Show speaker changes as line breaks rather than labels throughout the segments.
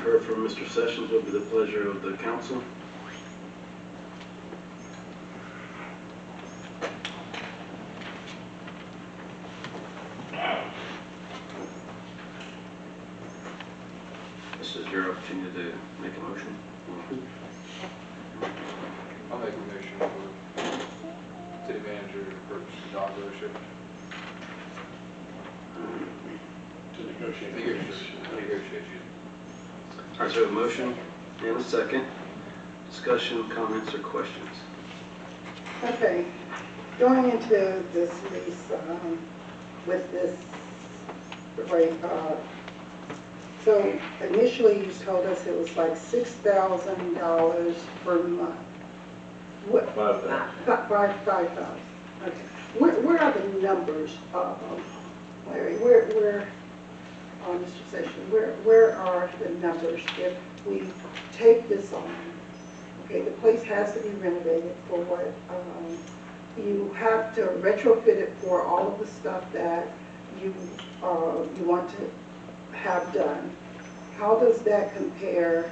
heard from Mr. Sessions. What would be the pleasure of the council? This is your opportunity to make a motion.
I'll make a motion for city manager to purchase the dog dealership.
To negotiate.
Negotiation.
All right, so we have a motion and a second. Discussion, comments, or questions?
Okay, going into this lease with this, right, so initially you told us it was like $6,000 per month. What?
5,000.
5,000. Okay. Where are the numbers, Larry? Where, Mr. Sessions, where are the numbers if we take this on? Okay, the place has to be renovated for what, you have to retrofit it for all of the stuff that you want to have done. How does that compare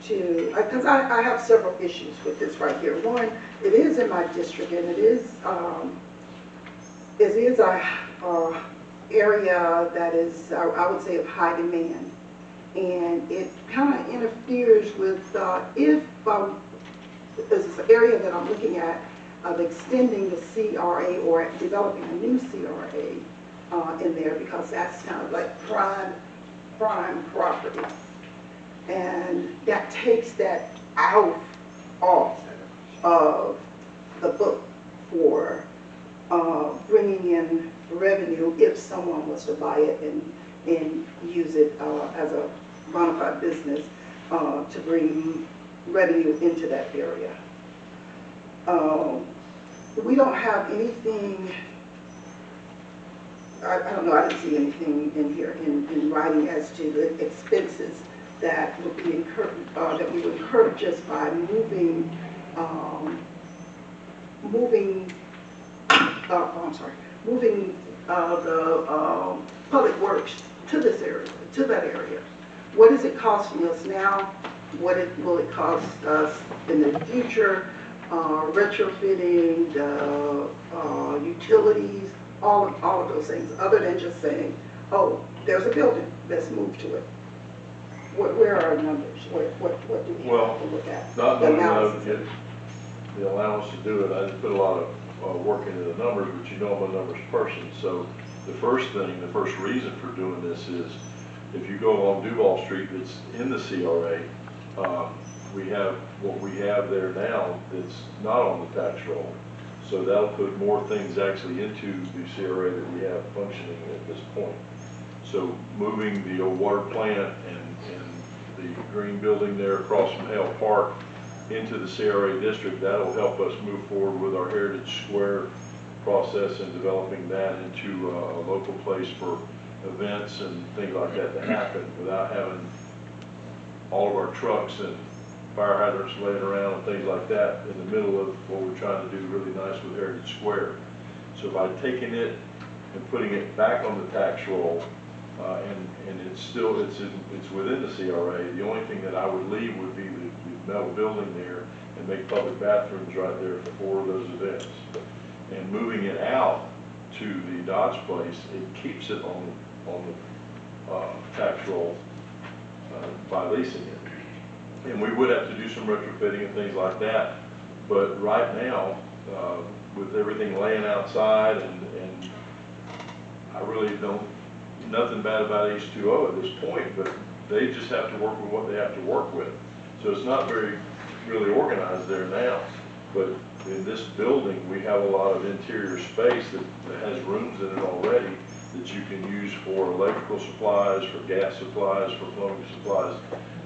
to, because I have several issues with this right here. One, it is in my district, and it is a area that is, I would say, of high demand. And it kind of interferes with, if this is an area that I'm looking at of extending the CRA or developing a new CRA in there, because that's kind of like prime property. And that takes that off of the book for bringing in revenue if someone was to buy it and use it as a bona fide business to bring revenue into that area. We don't have anything, I don't know, I didn't see anything in here in writing as to the expenses that would be incurred, that we would incur just by moving the public works to this area, to that area. What is it costing us now? What will it cost us in the future? Retrofitting the utilities, all of those things, other than just saying, oh, there's a building, let's move to it. Where are our numbers? What do we have to look at?
Not knowing how to get the allowance to do it, I didn't put a lot of work into the numbers, but you know I'm a numbers person. So the first reason for doing this is, if you go along Duval Street, that's in the CRA, we have what we have there now that's not on the tax roll. So that'll put more things actually into the CRA that we have functioning at this point. So moving the old water plant and the green building there across from Hale Park into the CRA district, that'll help us move forward with our Heritage Square process and developing that into a local place for events and things like that to happen without having all of our trucks and fire hydrants laying around and things like that in the middle of what we're trying to do really nice with Heritage Square. So by taking it and putting it back on the tax roll, and it's within the CRA, the only thing that I would leave would be the metal building there and make public bathrooms right there for 4 of those events. And moving it out to the Dodge place, it keeps it on the tax roll by leasing it. And we would have to do some retrofitting and things like that. But right now, with everything laying outside, and I really don't, nothing bad about H2O at this point, but they just have to work with what they have to work with. So it's not really organized there now. But in this building, we have a lot of interior space that has rooms in it already that you can use for electrical supplies, for gas supplies, for plumbing supplies,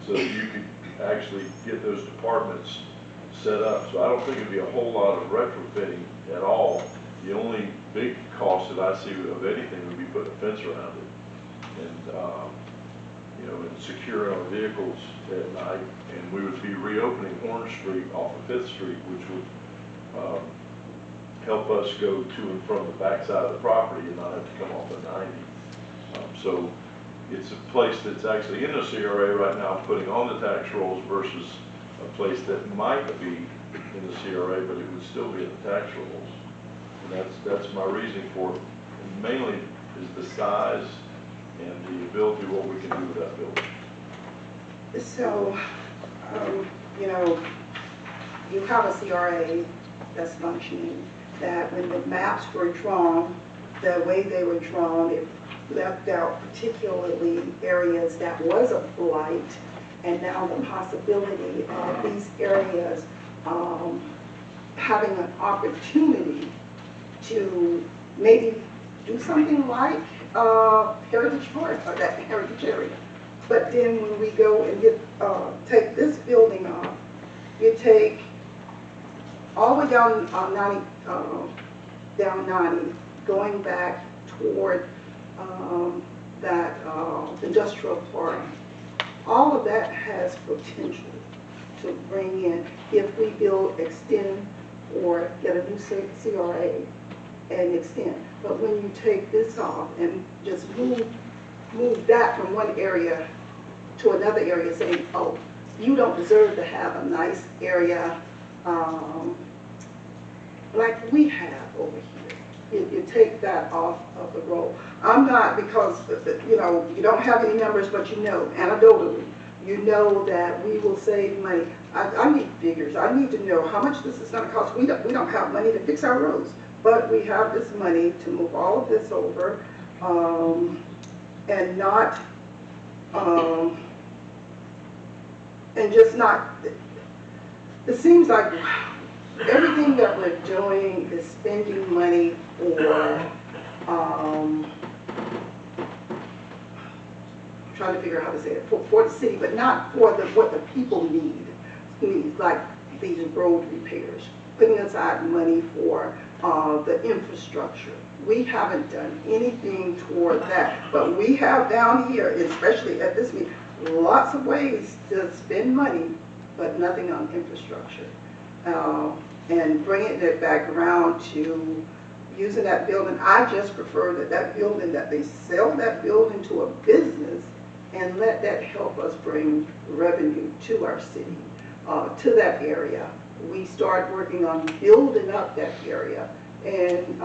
so that you could actually get those departments set up. So I don't think it'd be a whole lot of retrofitting at all. The only big cost that I see of anything would be putting a fence around it and and securing our vehicles at night. And we would be reopening Horn Street off of 5th Street, which would help us go to and from the backside of the property and not have to come off of 90. So it's a place that's actually in the CRA right now, putting on the tax rolls versus a place that might be in the CRA, but it would still be in the tax rolls. And that's my reasoning for it. And mainly is the size and the ability, what we can do with that building.
So, you know, you have a CRA that's functioning, that when the maps were drawn, the way they were drawn, it left out particularly areas that was a blight, and now the possibility of these areas having an opportunity to maybe do something like Heritage Park or that heritage area. But then when we go and take this building off, you take all the way down 90, going back toward that industrial park. All of that has potential to bring in if we build, extend, or get a new CRA and extend. But when you take this off and just move that from one area to another area, saying, oh, you don't deserve to have a nice area like we have over here. You take that off of the roll. I'm not, because, you know, you don't have any numbers, but you know, anecdotally, you know that we will save money. I need figures. I need to know how much this is going to cost. We don't have money to fix our roads, but we have this money to move all of this over and not, and just not, it seems like everything that we're doing is spending money for, trying to figure out how to say it, for the city, but not for what the people need, like these road repairs, putting aside money for the infrastructure. We haven't done anything toward that, but we have down here, especially at this meeting, lots of ways to spend money, but nothing on infrastructure. And bringing it back around to using that building. I just prefer that building, that they sell that building to a business and let that help us bring revenue to our city, to that area. We start working on building up that area, and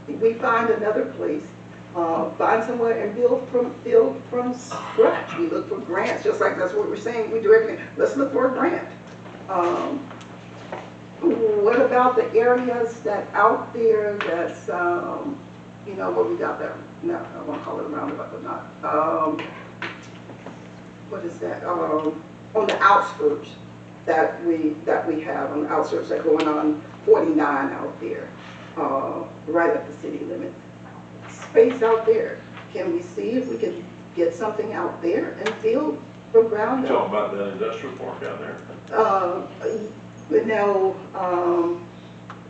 we find another place, find somewhere and build from scratch. We look for grants, just like that's what we're saying. We do everything. Let's look for a grant. What about the areas that out there that's, you know, what we got there? No, I won't call it a roundabout, but not. What is that? On the outskirts that we have on the outskirts that going on 49 out there, right at the city limit. Space out there. Can we see if we can get something out there and build from ground up?
You talking about that industrial park out there?
But now,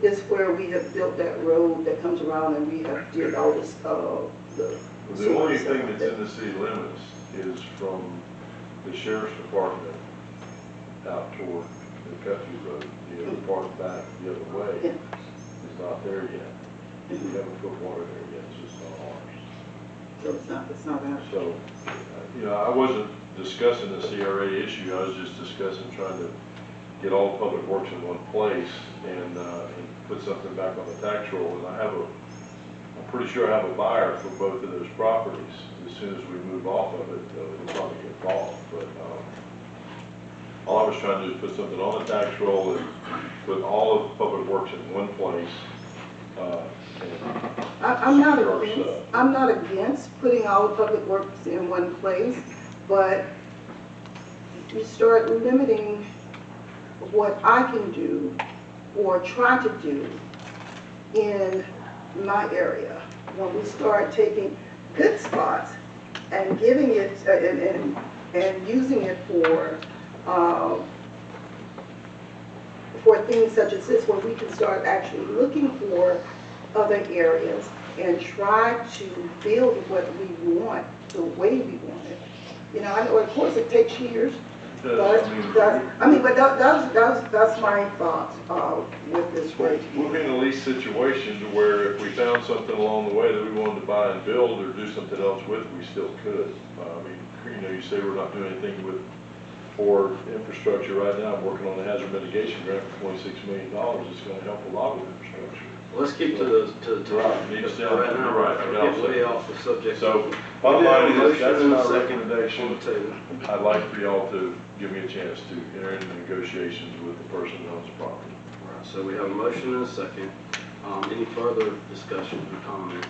it's where we have built that road that comes around, and we have did all this,
The only thing that's in the city limits is from the sheriff's department out toward the country road. The other part back the other way is not there yet. We haven't put water there yet, it's just not ours.
So it's not ours.
So, you know, I wasn't discussing the CRA issue, I was just discussing trying to get all the public works in one place and put something back on the tax roll. And I'm pretty sure I have a buyer for both of those properties. As soon as we move off of it, it'll probably get bought. But all I was trying to do is put something on the tax roll and put all of public works in one place.
I'm not against putting all the public works in one place, but you start limiting what I can do or try to do in my area. When we start taking good spots and giving it and using it for things such as this, where we can start actually looking for other areas and try to build what we want the way we want it. You know, I know of course it takes years, That's my thoughts with this rate.
We'll be in a lease situation to where if we found something along the way that we wanted to buy and build or do something else with, we still could. You say we're not doing anything for infrastructure right now. I'm working on a hazard mitigation grant for $26 million. It's going to help a lot with infrastructure.
Well, let's keep to the
Right,
right now.
you're right.
We're getting way off the subject.
So, bottom line is, that's
Motion and a
my
second.
recommendation. I'd like for y'all to give me a chance to enter into negotiations with the person that owns the property.
All right, so we have a motion and a second. Any further discussion or comments?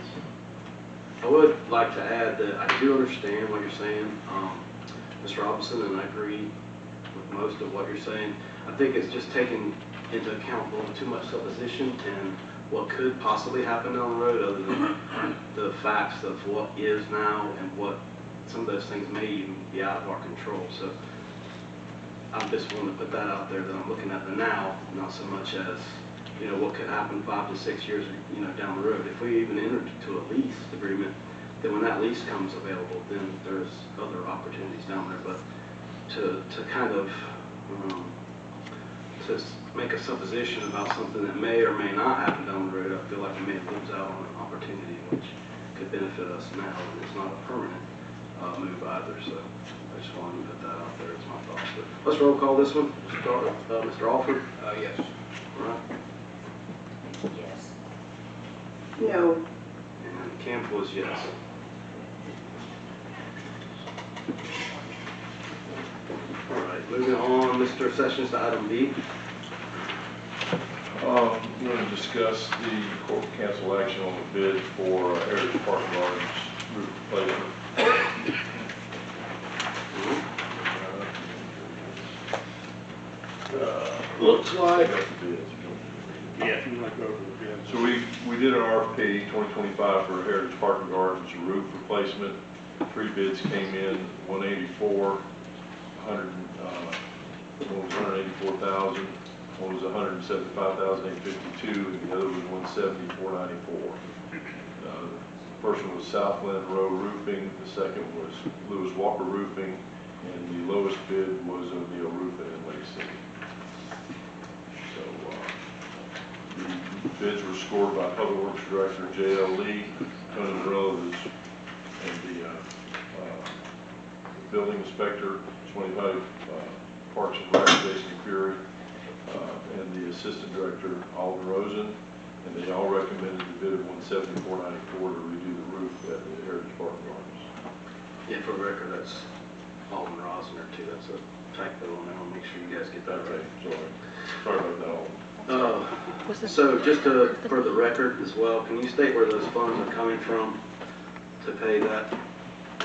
I would like to add that I do understand what you're saying, Ms. Robinson, and I agree with most of what you're saying. I think it's just taking into account a little too much supposition and what could possibly happen down the road, other than the facts of what is now and what some of those things may even be out of our control. So I'm just wanting to put that out there, that I'm looking at the now, not so much as, what could happen 5 to 6 years, down the road. If we even entered into a lease agreement, then when that lease comes available, then there's other opportunities down there. But to kind of to make a supposition about something that may or may not happen down the road, I feel like we may lose out on an opportunity which could benefit us now, and it's not a permanent move either. So I just wanted to put that out there as my thoughts. But let's roll call this one. We'll start with Mr. Alford.
Yes.
All right.
Yes.
No.
And Camp was yes. All right, moving on, Mr. Sessions, to item B.
I'm going to discuss the court cancel action on the bid for Heritage Park Gardens roof replacement.
Looks like,
I got the bids.
yeah, if you want to go over the bids.
So we did an RFP 2025 for Heritage Park and Gardens roof replacement. 3 bids came in, 184, 100, one was 184,000, one was 175,852, and the other was 174,494. First one was Southland Row Roofing, the second was Lewis Walker Roofing, and the lowest bid was O'Neill Roofing in Lake City. So the bids were scored by Public Works Director J.L. Lee, Tony Relatives, and the building inspector, 25 Parks and Rec, Jason Curie, and the assistant director, Alden Rosen, and they all recommended the bid of $174.94 to redo the roof at the Heritage Park Gardens.
Yeah, for the record, that's Alden Rosner too. That's a typo on there. I'll make sure you guys get that right.
Sorry about that, Alden.
So just for the record as well, can you state where those funds are coming from to pay that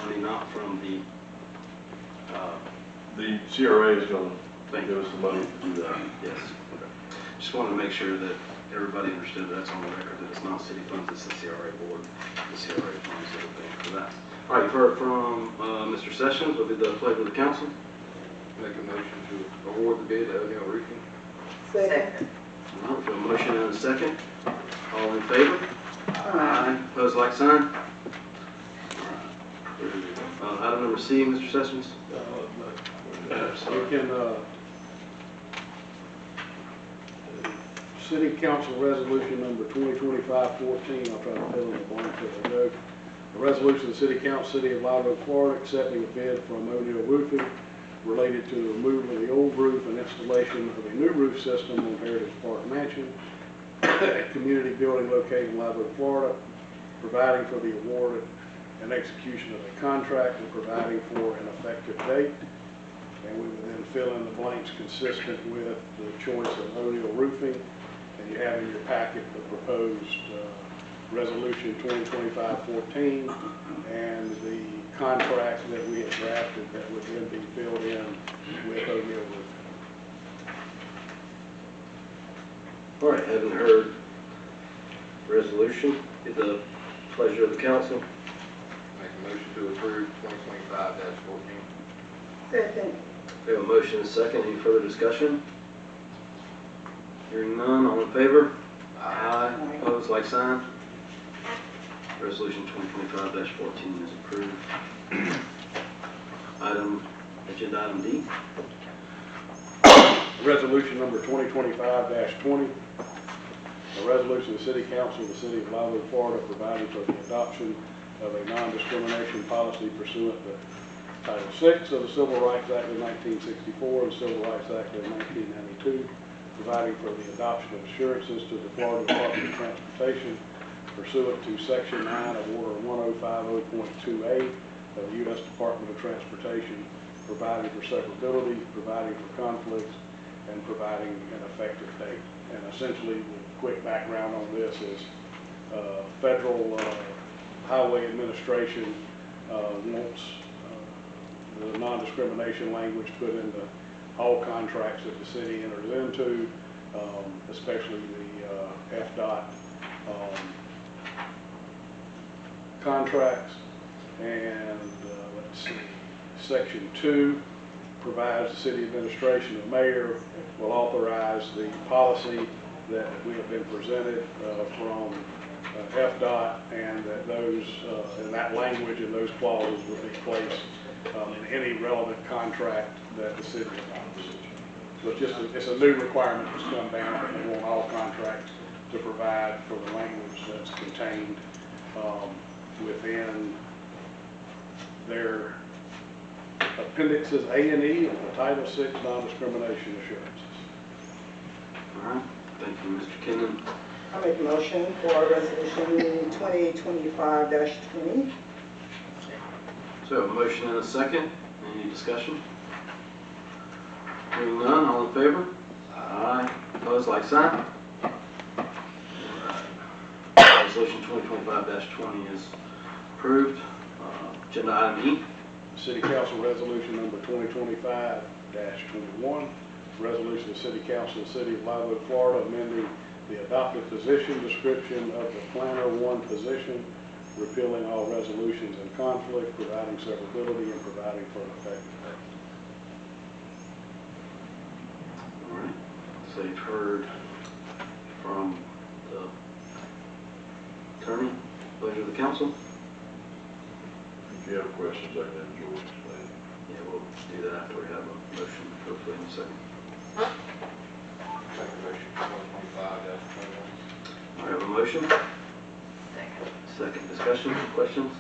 money, not from the...
The CRA is going to
Thank
give
you.
us the money to do that.
Yes. Okay. Just wanted to make sure that everybody understood that's on the record, that it's not city funds, it's the CRA board. The CRA funds that are paying for that. All right, you've heard from Mr. Sessions. Will be the pleasure of the council.
Make a motion to award the bid to O'Neill Roofing.
Second.
All right, we have a motion and a second. All in favor?
Aye.
Opposed, like sign? All right. Item number C, Mr. Sessions.
We can, City Council Resolution number 2025-14, I'll try to fill in the blanks as I go. A resolution of the City Council, City of Live Oak, Florida, accepting a bid from O'Neill Roofing related to the removal of the old roof and installation of a new roof system on Heritage Park Mansion, a community building located in Live Oak, Florida, providing for the award and execution of a contract and providing for an effective date. And we would then fill in the blanks consistent with the choice of O'Neill Roofing. And you have in your packet the proposed resolution 2025-14 and the contract that we have drafted that would then be filled in with O'Neill Roofing.
All right, having heard resolution, get the pleasure of the council.
Make a motion to approve 2025-14.
Second.
We have a motion and a second. Any further discussion? Hearing none, all in favor? Aye. Opposed, like sign? Resolution 2025-14 is approved. Item Agenda item D.
Resolution number 2025-20, a resolution of the City Council of the City of Live Oak, Florida, providing for the adoption of a non-discrimination policy pursuant to Title VI of the Civil Rights Act of 1964 and Civil Rights Act of 1992, providing for the adoption of assurances to the Florida Department of Transportation pursuant to Section 9 of Order 1050.2A of the U.S. Department of Transportation, providing for severability, providing for conflicts, and providing an effective date. And essentially, the quick background on this is Federal Highway Administration wants the non-discrimination language put into all contracts that the city enters into, especially the FDOT contracts. And let's see, Section 2 provides the city administration, the mayor will authorize the policy that we have been presented from FDOT, and that those, and that language and those clauses will be placed in any relevant contract that the city adopts. So it's a new requirement that's come down, and they want all contracts to provide for the language that's contained within their appendixes A and E of the Title VI non-discrimination assurances.
All right, thank you, Mr. Kennon.
I make a motion for resolution 2025-20.
So a motion and a second. Any discussion? Hearing none, all in favor? Aye. Opposed, like sign. Resolution 2025-20 is approved. Agenda item E.
City Council Resolution number 2025-21, resolution of the City Council of the City of Live Oak, Florida, amending the adopted position description of the Planner 1 position, repealing all resolutions in conflict, providing severability, and providing for an effective date.
All right. So you've heard from the attorney. Pleasure of the council.
If you have questions, I can have George explain.
Yeah, we'll do that after we have a motion, hopefully in a second.
Make a motion for 2025-21.
We have a motion.
Second.
Second discussion, questions?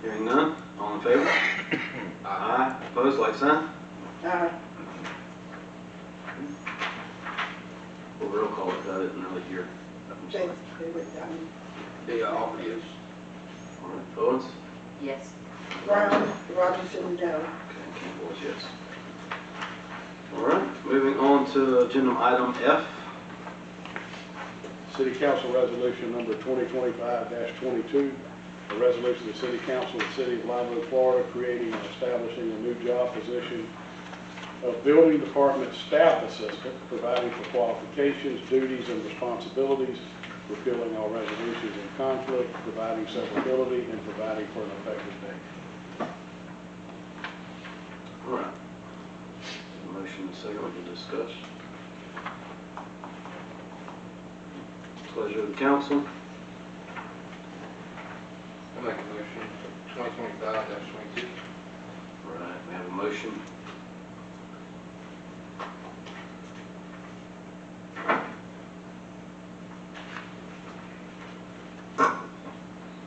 Hearing none, all in favor? Aye. Opposed, like sign? We'll roll call it, I didn't know that you're. I'm sorry.
They were done.
Yeah, all yes.
All right, Owens?
Yes.
Brown, Robinson, no.
Okay, Campbell is yes. All right, moving on to agenda item F.
City Council Resolution number 2025-22, a resolution of the City Council of the City of Live Oak, Florida, creating and establishing a new job position of Building Department Staff Assistant, providing for qualifications, duties, and responsibilities, repealing all resolutions in conflict, providing severability, and providing for an effective date.
All right. Motion and second, we can discuss. Pleasure of the council.
I make a motion for 2025-22.
All right, we have a motion.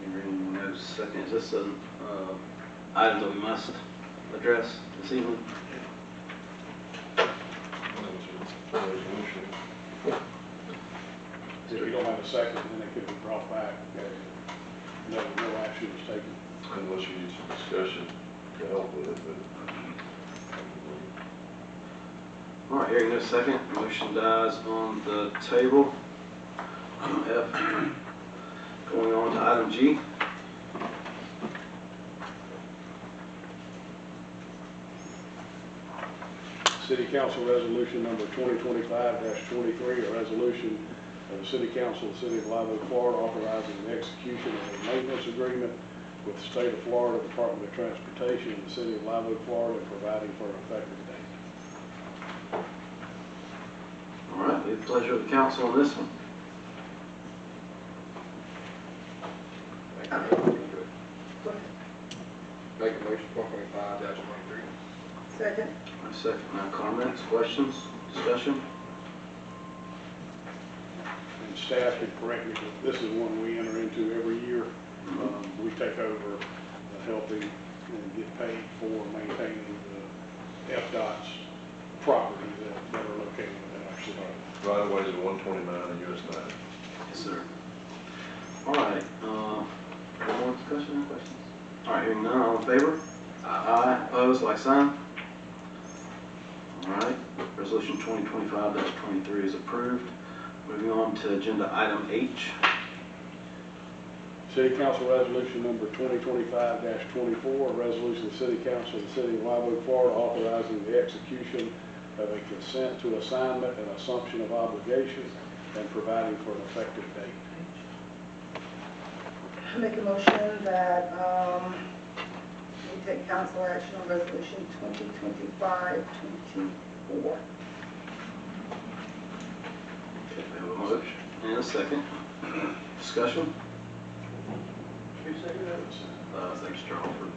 Hearing no second, is this an item that we must address this evening?
If you don't have a second, then it could be brought back. No action is taken.
Unless you need some discussion to help with it, but.
All right, hearing no second, motion dies on the table. F. Going on to item G.
City Council Resolution number 2025-23, a resolution of the City Council of the City of Live Oak, Florida, authorizing the execution of a maintenance agreement with the State of Florida Department of Transportation and the City of Live Oak, Florida, and providing for an effective date.
All right, we have the pleasure of the council on this one.
Make a motion to
Go ahead.
Make a motion 2025-23.
Second.
I second. Now comments, questions, discussion?
And staff can correct me, but this is one we enter into every year. We take over helping and get paid for maintaining the FDOT's property that are located within our city.
Right of ways of 129 and US 9.
Yes, sir. All right, any more discussion or questions? All right, hearing none, all in favor? Aye. Opposed, like sign? All right, resolution 2025-23 is approved. Moving on to agenda item H.
City Council Resolution number 2025-24, a resolution of the City Council of the City of Live Oak, Florida, authorizing the execution of a consent to assignment and assumption of obligation and providing for an effective date.
I make a motion that we take council action on resolution 2025-24.
Okay, we have a motion and a second. Discussion? Thanks, Mr. Alford.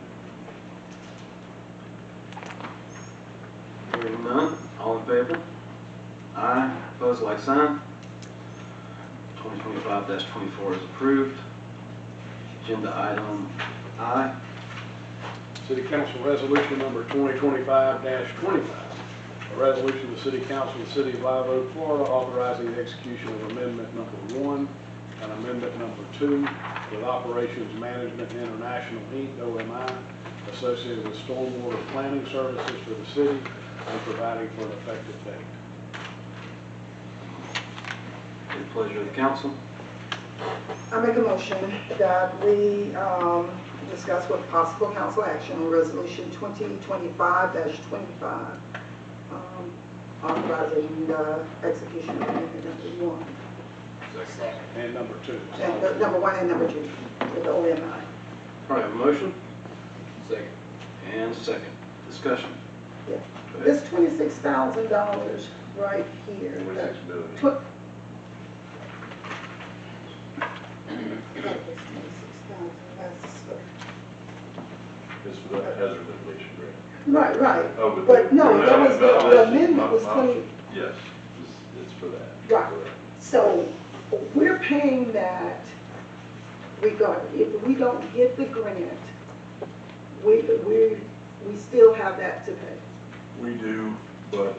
Hearing none, all in favor? Aye. Opposed, like sign? 2025-24 is approved. Agenda item I.
City Council Resolution number 2025-25, a resolution of the City Council of the City of Live Oak, Florida, authorizing the execution of amendment number 1 and amendment number 2 with Operations Management International, Inc., OMI, associated with stormwater planning services for the city and providing for an effective date.
The pleasure of the council.
I make a motion that we discuss with possible council action on resolution 2025-25, authorizing the execution of amendment number 1.
Second.
And number 2.
And number 1 and number 2 with the OMI.
All right, have a motion
Second.
and a second. Discussion.
Yeah.
Go ahead.
This $26,000 right here.
26 million.
That was 26,000, that's,
It's for that hazard mitigation grant.
right.
Oh,
But no, that was, the amendment
my-
was
my-
20,
Yes, it's for that.
Right. so we're paying that regardless. If we don't get the grant, we still have that to pay.
We do, but